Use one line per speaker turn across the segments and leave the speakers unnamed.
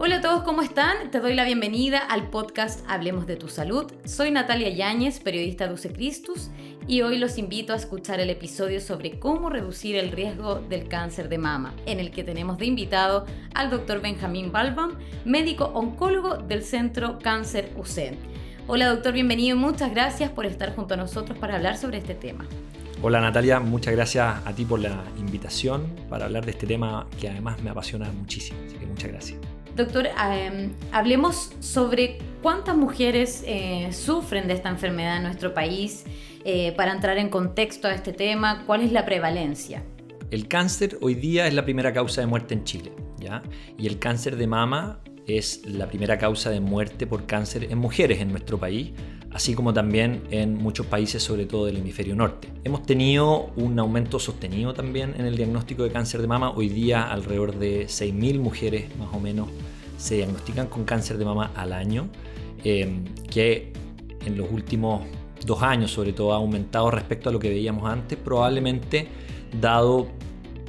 Hola a todos, ¿cómo están? Te doy la bienvenida al podcast Hablemos de tu Salud. Soy Natalia Yáñez, periodista de UC Christus, y hoy los invito a escuchar el episodio sobre cómo reducir el riesgo del cáncer de mama, en el que tenemos de invitado al Dr. Benjamín Balbaum, médico oncólogo del Centro Cáncer UC. Hola doctor, bienvenido y muchas gracias por estar junto a nosotros para hablar sobre este tema.
Hola Natalia, muchas gracias a ti por la invitación para hablar de este tema que además me apasiona muchísimo, así que muchas gracias.
Doctor, hablemos sobre cuántas mujeres sufren de esta enfermedad en nuestro país, para entrar en contexto a este tema, ¿cuál es la prevalencia?
El cáncer hoy día es la primera causa de muerte en Chile, ¿ya? Y el cáncer de mama es la primera causa de muerte por cáncer en mujeres en nuestro país, así como también en muchos países, sobre todo del hemisferio norte. Hemos tenido un aumento sostenido también en el diagnóstico de cáncer de mama. Hoy día alrededor de 6.000 mujeres más o menos se diagnostican con cáncer de mama al año, que en los últimos 2 años sobre todo ha aumentado respecto a lo que veíamos antes, probablemente dado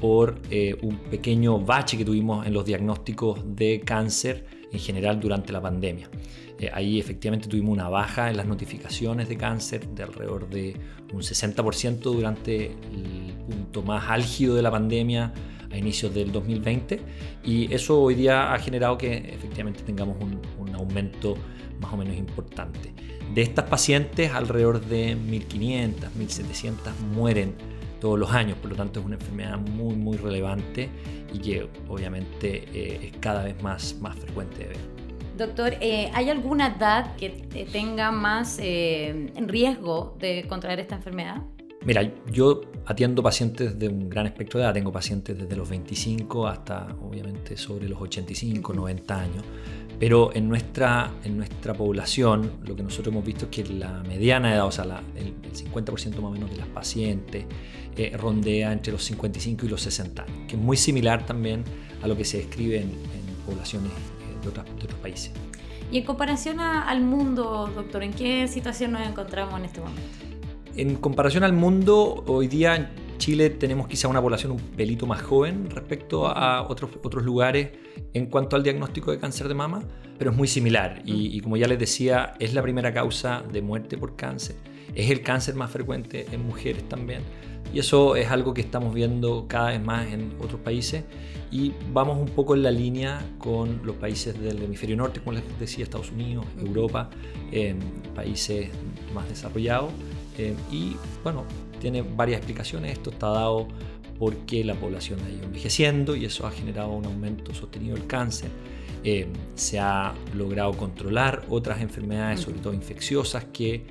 por un pequeño bache que tuvimos en los diagnósticos de cáncer en general durante la pandemia. Ahí efectivamente tuvimos una baja en las notificaciones de cáncer de alrededor de un 60% durante el punto más álgido de la pandemia a inicios del 2020, y eso hoy día ha generado que efectivamente tengamos un aumento más o menos importante. De estas pacientes, alrededor de 1.500, 1.700 mueren todos los años, por lo tanto es una enfermedad muy relevante y que obviamente es cada vez más frecuente de ver.
Doctor, ¿hay alguna edad que tenga más riesgo de contraer esta enfermedad?
Mira, yo atiendo pacientes de un gran espectro de edad. Tengo pacientes desde los 25 hasta obviamente sobre los 85, 90 años. Pero en nuestra población lo que nosotros hemos visto es que la mediana edad, o sea, el 50% más o menos de las pacientes rondea entre los 55 y los 60 años, que es muy similar también a lo que se describe en poblaciones de otros países.
Y en comparación al mundo, doctor, ¿en qué situación nos encontramos en este momento?
En comparación al mundo, hoy día en Chile tenemos quizá una población un pelito más joven respecto a otros lugares en cuanto al diagnóstico de cáncer de mama, pero es muy similar y como ya les decía, es la primera causa de muerte por cáncer, es el cáncer más frecuente en mujeres también, y eso es algo que estamos viendo cada vez más en otros países, y vamos un poco en la línea con los países del hemisferio norte, como les decía, Estados Unidos, Europa, países más desarrollados. Y bueno, tiene varias explicaciones. Esto está dado porque la población ha ido envejeciendo y eso ha generado un aumento sostenido del cáncer. Se ha logrado controlar otras enfermedades, sobre todo infecciosas, que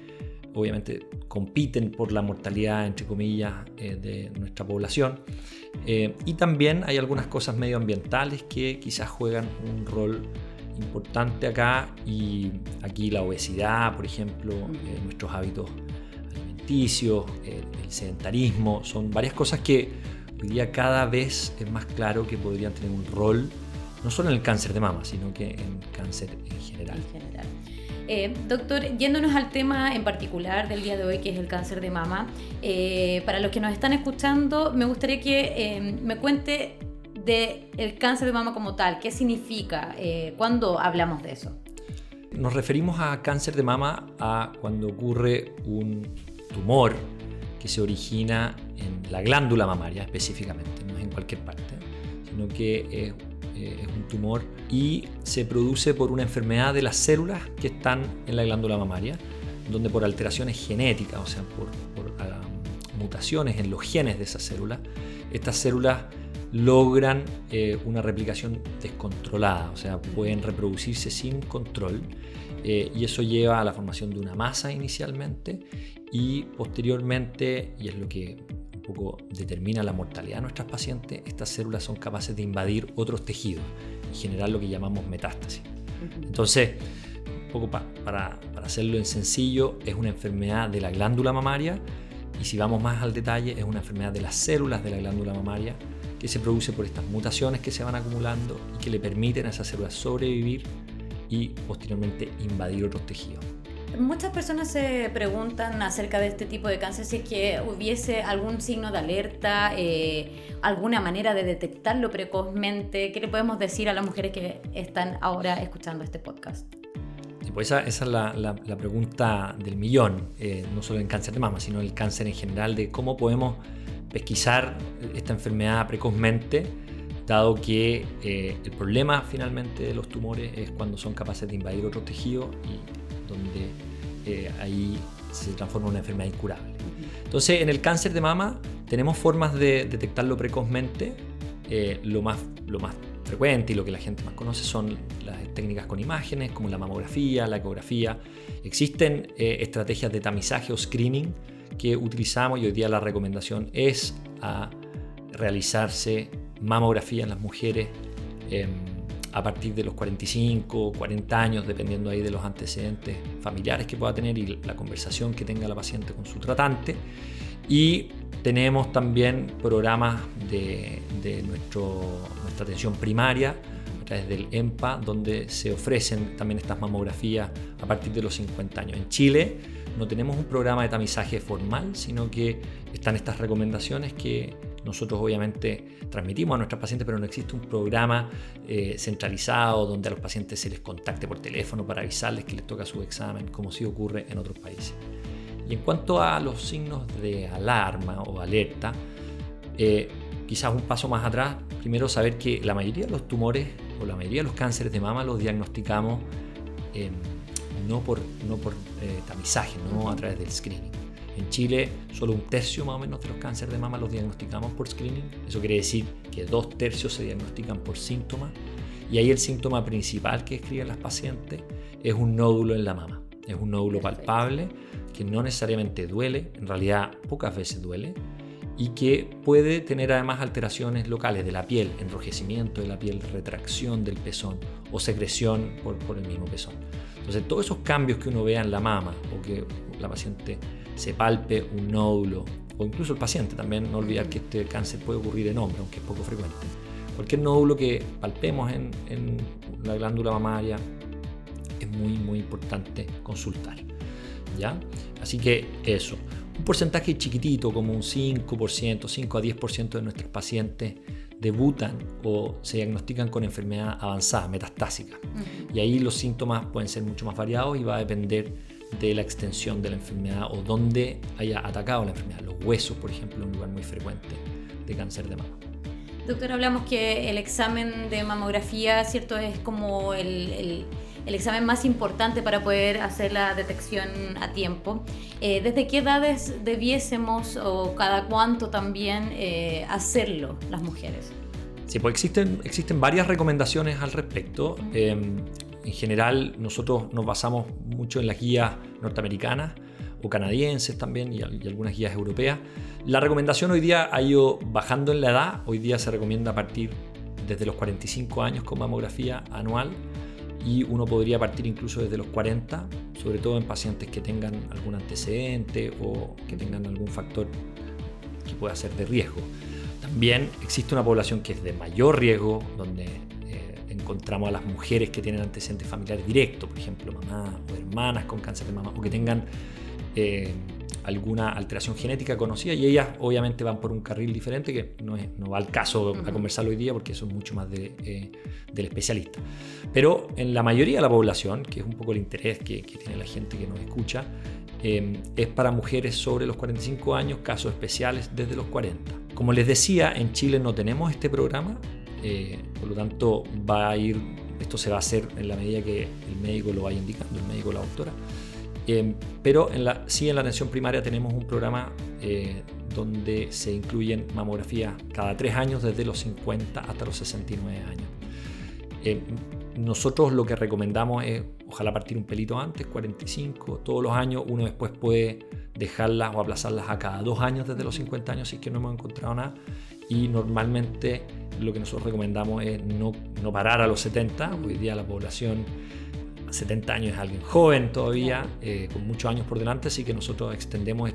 obviamente compiten por la mortalidad, entre comillas, de nuestra población. Y también hay algunas cosas medioambientales que quizás juegan un rol importante acá, y aquí la obesidad, por ejemplo, nuestros hábitos el sedentarismo, son varias cosas que hoy día cada vez es más claro que podrían tener un rol no solo en el cáncer de mama, sino que en cáncer en general.
Doctor, yéndonos al tema en particular del día de hoy, que es el cáncer de mama, para los que nos están escuchando, me gustaría que me cuente del cáncer de mama como tal. ¿Qué significa? ¿Cuándo hablamos de eso?
Nos referimos a cáncer de mama a cuando ocurre un tumor que se origina en la glándula mamaria específicamente, no es en cualquier parte, sino que es un tumor y se produce por una enfermedad de las células que están en la glándula mamaria, donde por alteraciones genéticas, o sea, por mutaciones en los genes de esas células, estas células logran una replicación descontrolada, o sea, pueden reproducirse sin control, y eso lleva a la formación de una masa inicialmente y posteriormente, y es lo que un poco determina la mortalidad de nuestras pacientes, estas células son capaces de invadir otros tejidos y generar lo que llamamos metástasis. Entonces, un poco para hacerlo en sencillo, es una enfermedad de la glándula mamaria, y si vamos más al detalle, es una enfermedad de las células de la glándula mamaria que se produce por estas mutaciones que se van acumulando y que le permiten a esas células sobrevivir y posteriormente invadir otros tejidos.
Muchas personas se preguntan acerca de este tipo de cáncer, si es que hubiese algún signo de alerta, alguna manera de detectarlo precozmente. ¿Qué le podemos decir a las mujeres que están ahora escuchando este podcast?
Pues esa es la pregunta del millón, no solo en cáncer de mama, sino el cáncer en general, de cómo podemos pesquisar esta enfermedad precozmente, dado que el problema finalmente de los tumores es cuando son capaces de invadir otros tejidos y donde ahí se transforma en una enfermedad incurable. Entonces, en el cáncer de mama tenemos formas de detectarlo precozmente. Lo más frecuente y lo que la gente más conoce son las técnicas con imágenes, como la mamografía, la ecografía. Existen estrategias de tamizaje o screening que utilizamos, y hoy día la recomendación es a realizarse mamografía en las mujeres a partir de los 45 o 40 años, dependiendo ahí de los antecedentes familiares que pueda tener y la conversación que tenga la paciente con su tratante. Y tenemos también programas de nuestra atención primaria a través del EMPA, donde se ofrecen también estas mamografías a partir de los 50 años. En Chile no tenemos un programa de tamizaje formal, sino que están estas recomendaciones que nosotros obviamente transmitimos a nuestras pacientes, pero no existe un programa centralizado donde a los pacientes se les contacte por teléfono para avisarles que les toca su examen, como sí ocurre en otros países. Y en cuanto a los signos de alarma o alerta, quizás un paso más atrás, primero saber que la mayoría de los tumores o la mayoría de los cánceres de mama los diagnosticamos no por tamizaje, no a través del screening. En Chile, solo 1/3 más o menos de los cánceres de mama los diagnosticamos por screening. Eso quiere decir que 2/3 se diagnostican por síntomas. Y ahí el síntoma principal que describen las pacientes es un nódulo en la mama. Es un nódulo palpable que no necesariamente duele, en realidad pocas veces duele, y que puede tener además alteraciones locales de la piel, enrojecimiento de la piel, retracción del pezón o secreción por el mismo pezón. Entonces, todos esos cambios que uno vea en la mama o que la paciente se palpe un nódulo, o incluso el paciente, también no olvidar que este cáncer puede ocurrir en hombres, aunque es poco frecuente. Cualquier nódulo que palpemos en la glándula mamaria es muy importante consultar, ¿ya? Así que eso, un porcentaje chiquitito como un 5%, 5 a 10% de nuestros pacientes debutan o se diagnostican con enfermedad avanzada, metastásica. Y ahí los síntomas pueden ser mucho más variados y va a depender de la extensión de la enfermedad o dónde haya atacado la enfermedad. Los huesos, por ejemplo, es un lugar muy frecuente de cáncer de mama.
Doctor, hablamos que el examen de mamografía, ¿cierto?, es como el examen más importante para poder hacer la detección a tiempo. ¿Desde qué edades debiésemos o cada cuánto también hacerlo las mujeres?
Sí, pues existen varias recomendaciones al respecto. En general, nosotros nos basamos mucho en las guías norteamericanas o canadienses también y algunas guías europeas. La recomendación hoy día ha ido bajando en la edad. Hoy día se recomienda partir desde los 45 años con mamografía anual y uno podría partir incluso desde los 40, sobre todo en pacientes que tengan algún antecedente o que tengan algún factor que pueda ser de riesgo. También existe una población que es de mayor riesgo, donde encontramos a las mujeres que tienen antecedentes familiares directos, por ejemplo, mamás o hermanas con cáncer de mama, o que tengan alguna alteración genética conocida, y ellas obviamente van por un carril diferente que no va al caso a conversarlo hoy día porque eso es mucho más del especialista. Pero en la mayoría de la población, que es un poco el interés que tiene la gente que nos escucha, es para mujeres sobre los 45 años, casos especiales desde los 40. Como les decía, en Chile no tenemos este programa, por lo tanto esto se va a hacer en la medida que el médico lo vaya indicando, el médico o la doctora. Pero sí en la atención primaria tenemos un programa donde se incluyen mamografías cada 3 años desde los 50 hasta los 69 años. Nosotros lo que recomendamos es ojalá partir un pelito antes, 45, todos los años. Uno después puede dejarlas o aplazarlas a cada 2 años desde los 50 años si es que no hemos encontrado nada. Y normalmente lo que nosotros recomendamos es no parar a los 70. Hoy día la población a 70 años es alguien joven todavía, con muchos años por delante, así que nosotros extendemos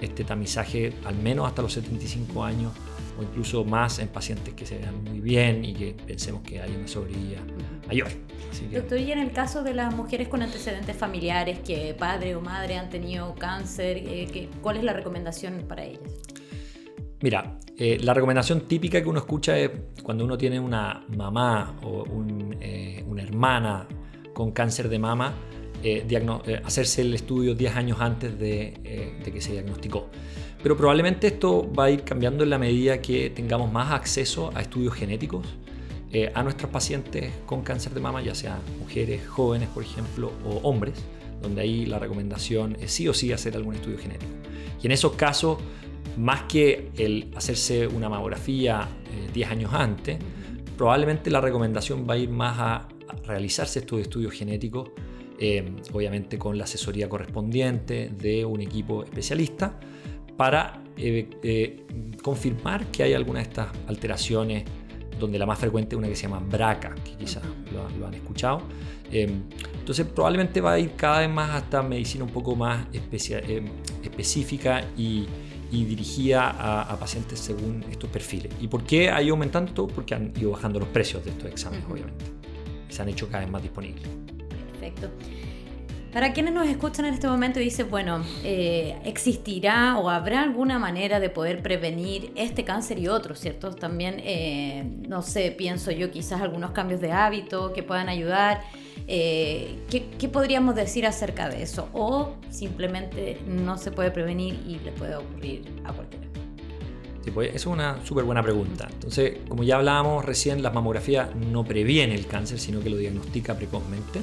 este tamizaje al menos hasta los 75 años o incluso más en pacientes que se vean muy bien y que pensemos que hay una sobrevida mayor.
Doctor, y en el caso de las mujeres con antecedentes familiares, que padre o madre han tenido cáncer, ¿cuál es la recomendación para ellas?
Mira, la recomendación típica que uno escucha es cuando uno tiene una mamá o una hermana con cáncer de mama, hacerse el estudio 10 años antes de que se diagnosticó. Pero probablemente esto va a ir cambiando en la medida que tengamos más acceso a estudios genéticos a nuestros pacientes con cáncer de mama, ya sea mujeres jóvenes, por ejemplo, o hombres, donde ahí la recomendación es sí o sí hacer algún estudio genético. Y en esos casos, más que el hacerse una mamografía 10 años antes, probablemente la recomendación va a ir más a realizarse estos estudios genéticos, obviamente con la asesoría correspondiente de un equipo especialista, para confirmar que hay alguna de estas alteraciones, donde la más frecuente es una que se llama BRCA, que quizás lo han escuchado. Entonces probablemente va a ir cada vez más hasta medicina un poco más específica y dirigida a pacientes según estos perfiles. ¿Y por qué ha ido aumentando todo? Porque han ido bajando los precios de estos exámenes, obviamente. Se han hecho cada vez más disponibles.
Perfecto. Para quienes nos escuchan en este momento y dicen, bueno, ¿existirá o habrá alguna manera de poder prevenir este cáncer y otros, cierto? También, no sé, pienso yo quizás algunos cambios de hábito que puedan ayudar. ¿Qué podríamos decir acerca de eso? ¿O simplemente no se puede prevenir y le puede ocurrir a cualquiera?
Sí, pues, esa es una súper buena pregunta. Entonces, como ya hablábamos recién, la mamografía no previene el cáncer, sino que lo diagnostica precozmente.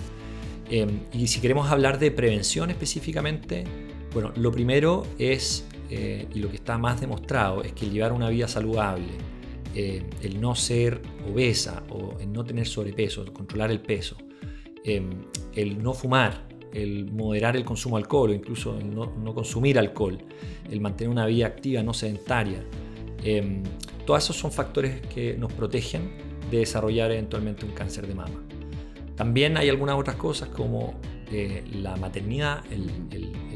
Y si queremos hablar de prevención específicamente, bueno, lo primero es, y lo que está más demostrado, es que llevar una vida saludable, el no ser obesa o el no tener sobrepeso, el controlar el peso, el no fumar, el moderar el consumo de alcohol o incluso el no consumir alcohol, el mantener una vida activa, no sedentaria, todos esos son factores que nos protegen de desarrollar eventualmente un cáncer de mama. También hay algunas otras cosas como la maternidad, el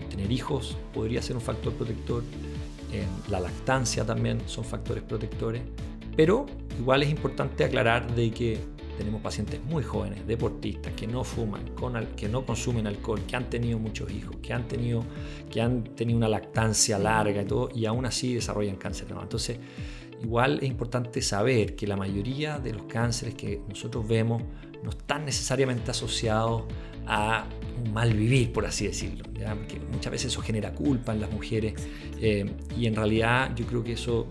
tener hijos podría ser un factor protector, la lactancia también son factores protectores, pero igual es importante aclarar de que tenemos pacientes muy jóvenes, deportistas, que no fuman, que no consumen alcohol, que han tenido muchos hijos, que han tenido una lactancia larga y todo, y aún así desarrollan cáncer de mama. Entonces, igual es importante saber que la mayoría de los cánceres que nosotros vemos no están necesariamente asociados a un mal vivir, por así decirlo, ¿ya? Porque muchas veces eso genera culpa en las mujeres, y en realidad yo creo que eso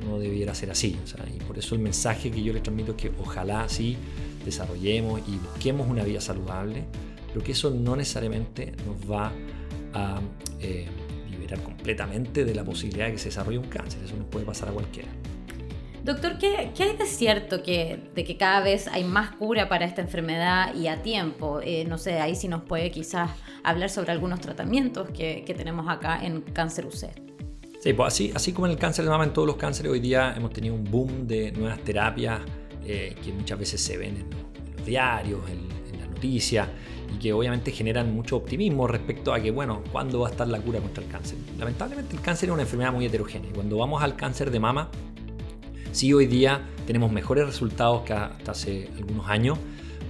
no debiera ser así, o sea, y por eso el mensaje que yo les transmito es que ojalá sí desarrollemos y busquemos una vida saludable, pero que eso no necesariamente nos va a liberar completamente de la posibilidad de que se desarrolle un cáncer. Eso nos puede pasar a cualquiera.
Doctor, ¿qué hay de cierto de que cada vez hay más cura para esta enfermedad y a tiempo? No sé, ahí sí nos puede quizás hablar sobre algunos tratamientos que tenemos acá en Cáncer UC.
Sí, pues así como en el cáncer de mama, en todos los cánceres, hoy día hemos tenido un boom de nuevas terapias que muchas veces se ven en los diarios, en las noticias, y que obviamente generan mucho optimismo respecto a que, bueno, ¿cuándo va a estar la cura contra el cáncer? Lamentablemente el cáncer es una enfermedad muy heterogénea. Cuando vamos al cáncer de mama, sí, hoy día tenemos mejores resultados que hasta hace algunos años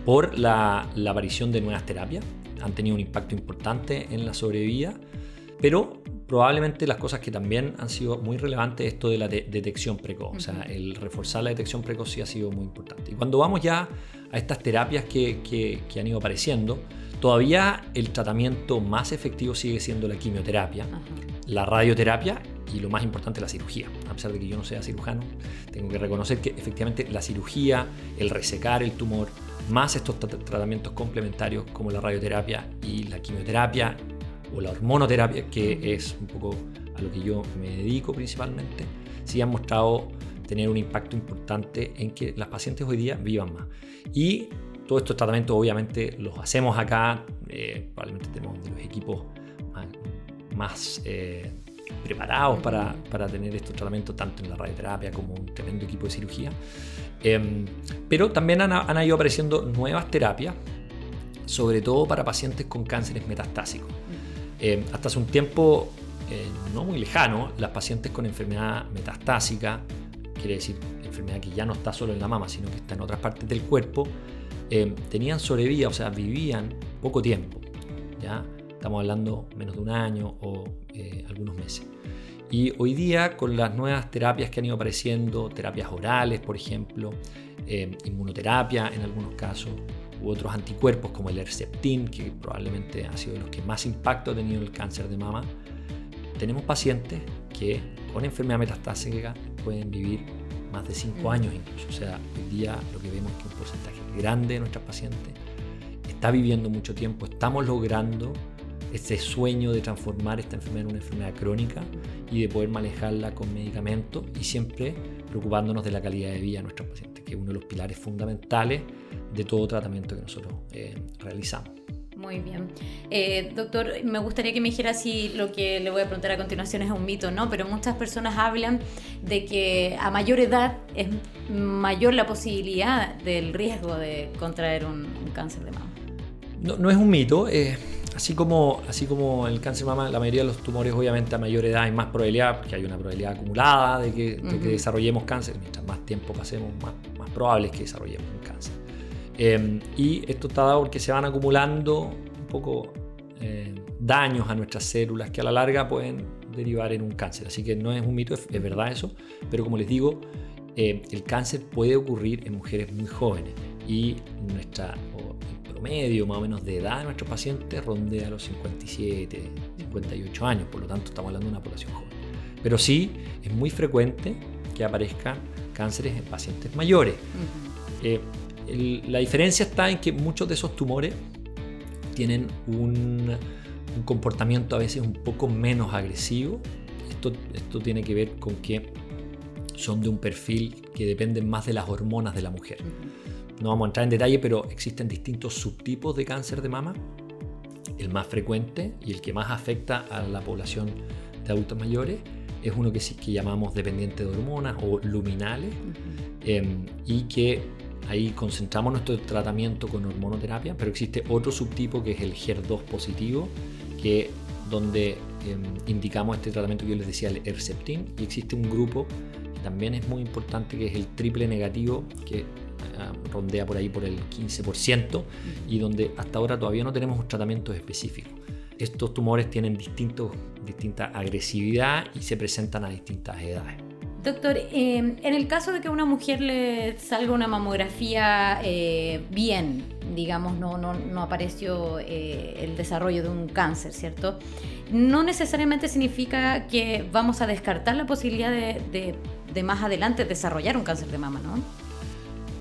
por la aparición de nuevas terapias. Han tenido un impacto importante en la sobrevida, pero probablemente las cosas que también han sido muy relevantes, esto de la detección precoz, o sea, el reforzar la detección precoz sí ha sido muy importante. Y cuando vamos ya a estas terapias que han ido apareciendo, todavía el tratamiento más efectivo sigue siendo la quimioterapia, la radioterapia y lo más importante, la cirugía. A pesar de que yo no sea cirujano, tengo que reconocer que efectivamente la cirugía, el resecar el tumor, más estos tratamientos complementarios como la radioterapia y la quimioterapia o la hormonoterapia, que es un poco a lo que yo me dedico principalmente, sí han mostrado tener un impacto importante en que las pacientes hoy día vivan más. Y todos estos tratamientos obviamente los hacemos acá, probablemente tenemos de los equipos más preparados para tener estos tratamientos, tanto en la radioterapia como un tremendo equipo de cirugía. Pero también han ido apareciendo nuevas terapias, sobre todo para pacientes con cánceres metastásicos. Hasta hace un tiempo no muy lejano, las pacientes con enfermedad metastásica, quiere decir enfermedad que ya no está solo en la mama, sino que está en otras partes del cuerpo, tenían sobrevida, o sea, vivían poco tiempo, ¿ya? Estamos hablando menos de un año o algunos meses. Y hoy día, con las nuevas terapias que han ido apareciendo, terapias orales, por ejemplo, inmunoterapia en algunos casos, u otros anticuerpos como el Herceptin, que probablemente ha sido de los que más impacto ha tenido el cáncer de mama, tenemos pacientes que con enfermedad metastásica pueden vivir más de 5 años incluso. O sea, hoy día lo que vemos es que un porcentaje grande de nuestras pacientes está viviendo mucho tiempo. Estamos logrando ese sueño de transformar esta enfermedad en una enfermedad crónica y de poder manejarla con medicamentos, y siempre preocupándonos de la calidad de vida de nuestros pacientes, que es uno de los pilares fundamentales de todo tratamiento que nosotros realizamos.
Muy bien. Doctor, me gustaría que me dijera si lo que le voy a preguntar a continuación es un mito, ¿no? Pero muchas personas hablan de que a mayor edad es mayor la posibilidad del riesgo de contraer un cáncer de mama.
No es un mito. Así como el cáncer de mama, la mayoría de los tumores, obviamente a mayor edad hay más probabilidad, porque hay una probabilidad acumulada de que desarrollemos cáncer. Mientras más tiempo pasemos, más probable es que desarrollemos un cáncer. Y esto está dado porque se van acumulando un poco daños a nuestras células que a la larga pueden derivar en un cáncer. Así que no es un mito, es verdad eso. Pero como les digo, el cáncer puede ocurrir en mujeres muy jóvenes, y el promedio más o menos de edad de nuestros pacientes rondea los 57, 58 años. Por lo tanto, estamos hablando de una población joven. Pero sí, es muy frecuente que aparezcan cánceres en pacientes mayores. La diferencia está en que muchos de esos tumores tienen un comportamiento a veces un poco menos agresivo. Esto tiene que ver con que son de un perfil que dependen más de las hormonas de la mujer. No vamos a entrar en detalle, pero existen distintos subtipos de cáncer de mama. El más frecuente y el que más afecta a la población de adultos mayores es uno que llamamos dependiente de hormonas o luminales, y que ahí concentramos nuestro tratamiento con hormonoterapia. Pero existe otro subtipo que es el HER2 positivo, donde indicamos este tratamiento que yo les decía, el Herceptin. Y existe un grupo que también es muy importante, que es el triple negativo, que rondea por ahí por el 15%, y donde hasta ahora todavía no tenemos tratamientos específicos. Estos tumores tienen distinta agresividad y se presentan a distintas edades.
Doctor, en el caso de que a una mujer le salga una mamografía bien, digamos, no apareció el desarrollo de un cáncer, ¿cierto? No necesariamente significa que vamos a descartar la posibilidad de más adelante desarrollar un cáncer de mama, ¿no?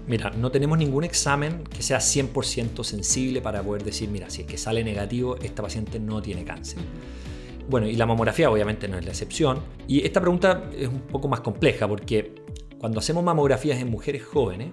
Mira, no tenemos ningún examen que sea 100% sensible para poder decir, mira, si es que sale negativo, esta paciente no tiene cáncer. Bueno, y la mamografía obviamente no es la excepción. Y esta pregunta es un poco más compleja, porque cuando hacemos mamografías en mujeres jóvenes,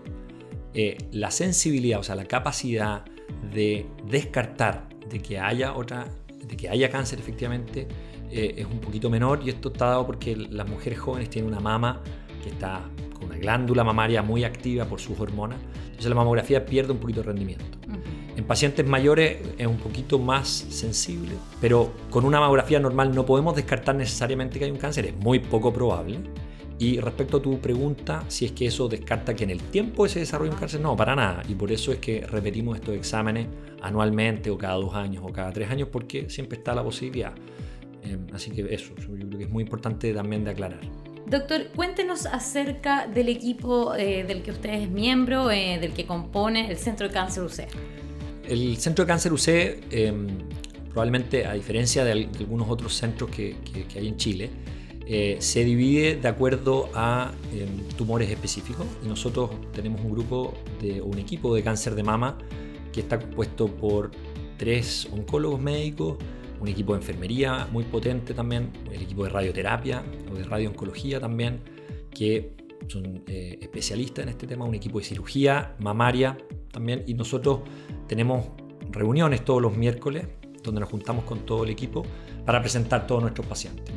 la sensibilidad, o sea, la capacidad de descartar de que haya cáncer efectivamente, es un poquito menor. Y esto está dado porque las mujeres jóvenes tienen una mama que está con una glándula mamaria muy activa por sus hormonas. Entonces la mamografía pierde un poquito de rendimiento. En pacientes mayores es un poquito más sensible, pero con una mamografía normal no podemos descartar necesariamente que hay un cáncer, es muy poco probable. Y respecto a tu pregunta, si es que eso descarta que en el tiempo se desarrolle un cáncer, no, para nada. Y por eso es que repetimos estos exámenes anualmente, o cada 2 años, o cada 3 años, porque siempre está la posibilidad. Así que eso, yo creo que es muy importante también de aclarar.
Doctor, cuéntenos acerca del equipo del que usted es miembro, del que compone el Centro de Cáncer UC.
El Centro de Cáncer UC, probablemente a diferencia de algunos otros centros que hay en Chile, se divide de acuerdo a tumores específicos. Y nosotros tenemos un equipo de cáncer de mama que está compuesto por 3 oncólogos médicos, un equipo de enfermería muy potente también, el equipo de radioterapia o de radiooncología también, que son especialistas en este tema, un equipo de cirugía mamaria también. Y nosotros tenemos reuniones todos los miércoles donde nos juntamos con todo el equipo para presentar todos nuestros pacientes.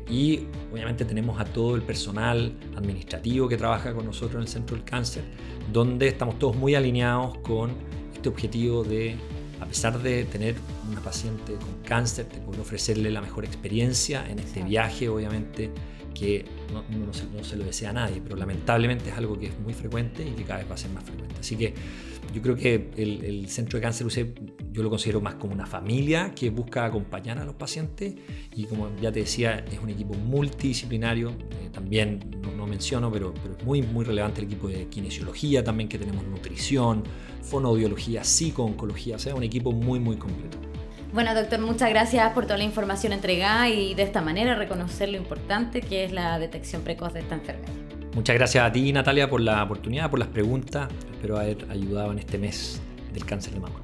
Y obviamente tenemos a todo el personal administrativo que trabaja con nosotros en el Centro del Cáncer, donde estamos todos muy alineados con este objetivo de, a pesar de tener una paciente con cáncer, de poder ofrecerle la mejor experiencia en este viaje, obviamente, que no se lo desea a nadie, pero lamentablemente es algo que es muy frecuente y que cada vez va a ser más frecuente. Así que yo creo que el Centro de Cáncer UC yo lo considero más como una familia que busca acompañar a los pacientes, y como ya te decía, es un equipo multidisciplinario. También no menciono, pero es muy, muy relevante el equipo de kinesiología también, que tenemos nutrición, fonoaudiología, psico-oncología, o sea, un equipo muy, muy completo.
Bueno, doctor, muchas gracias por toda la información entregada y de esta manera reconocer lo importante que es la detección precoz de esta enfermedad.
Muchas gracias a ti, Natalia, por la oportunidad, por las preguntas. Espero haber ayudado en este mes del cáncer de mama.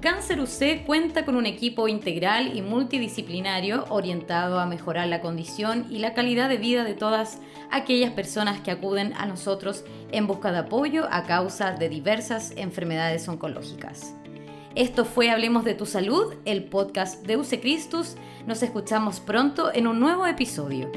Cáncer UC cuenta con un equipo integral y multidisciplinario orientado a mejorar la condición y la calidad de vida de todas aquellas personas que acuden a nosotros en busca de apoyo a causa de diversas enfermedades oncológicas. Esto fue Hablemos de tu Salud, el podcast de UC Christus. Nos escuchamos pronto en un nuevo episodio.